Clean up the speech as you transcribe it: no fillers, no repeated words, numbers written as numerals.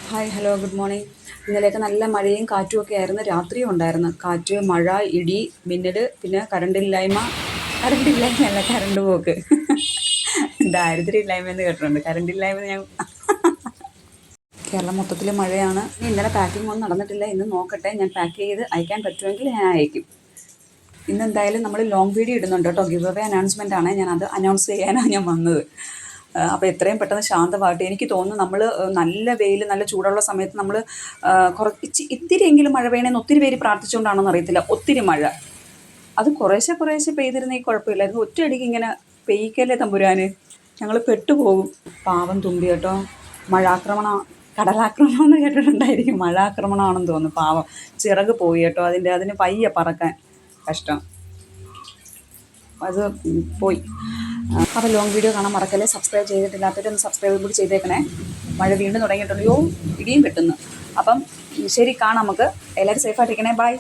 Hi hello good morning. ഇന്നലെയൊക്കെ നല്ല മഴയും കാറ്റും ഒക്കെ ആയിരുന്നു. രാത്രിയും ഉണ്ടായിരുന്നു കാറ്റ്, മഴ, ഇടി, മിന്നൽ, പിന്നെ കറണ്ടില്ലായ്മയല്ല കറണ്ട് പോക്ക്. ദാരിദ്ര്യമില്ലായ്മ എന്ന് കേട്ടിട്ടുണ്ട്. കറണ്ടില്ലായ്മ ഞാൻ കേരളം മൊത്തത്തിൽ മഴയാണ്. ഇന്നലെ പാക്കിംഗ് ഒന്നും നടന്നിട്ടില്ല. ഇന്ന് നോക്കട്ടെ, ഞാൻ പാക്ക് ചെയ്ത് അയക്കാൻ പറ്റുമെങ്കിൽ ഞാൻ അയക്കും. ഇന്നെന്തായാലും നമ്മൾ ലോങ് വീഡിയോ ഇടുന്നുണ്ട് കേട്ടോ. ഗിവ് അവേ അനൗൺസ്മെൻ്റ് ആണ്. ഞാനത് അനൗൺസ് ചെയ്യാനാണ് ഞാൻ വന്നത്. അപ്പോൾ എത്രയും പെട്ടെന്ന് ശാന്തമായിട്ട്, എനിക്ക് തോന്നുന്നു നമ്മൾ നല്ല വെയിൽ, നല്ല ചൂടുള്ള സമയത്ത് നമ്മൾ കുറച്ച് ഇത്തിരിയെങ്കിലും മഴ വേണമെന്ന് ഒത്തിരി പേര് പ്രാർത്ഥിച്ചുകൊണ്ടാണെന്ന് അറിയത്തില്ല. ഒത്തിരി മഴ അത് കുറേശ്ശെ കുറേശ്ശെ പെയ്തിരുന്നെങ്കിൽ കുഴപ്പമില്ലായിരുന്നു. ഒറ്റയടിക്ക് ഇങ്ങനെ പെയ്യിക്കല്ലേ തമ്പുരാന്, ഞങ്ങൾ പെട്ടുപോകും. പാവം തുമ്പി കേട്ടോ. മഴാക്രമണം, കടലാക്രമണം എന്ന് കേട്ടിട്ടുണ്ടായിരിക്കും. മഴാക്രമണമാണെന്ന് തോന്നുന്നു. പാവം ചിറക് പോയി കേട്ടോ. അതിന് പയ്യെ പറക്കാൻ കഷ്ടം. അത് പോയി. അപ്പോൾ ലോങ് വീഡിയോ കാണാൻ മറക്കല്ലേ. സബ്സ്ക്രൈബ് ചെയ്തിട്ടില്ലാത്തവരൊന്ന് സബ്സ്ക്രൈബ് കൂടി ചെയ്തേക്കണേ. മഴ വീണ്ടും തുടങ്ങിയിട്ടുണ്ടോ, ഇടിയും കിട്ടുന്നു. അപ്പം ശരി, കാണാം നമുക്ക്. എല്ലാവരും സേഫായിട്ടിരിക്കണേ. ബൈ.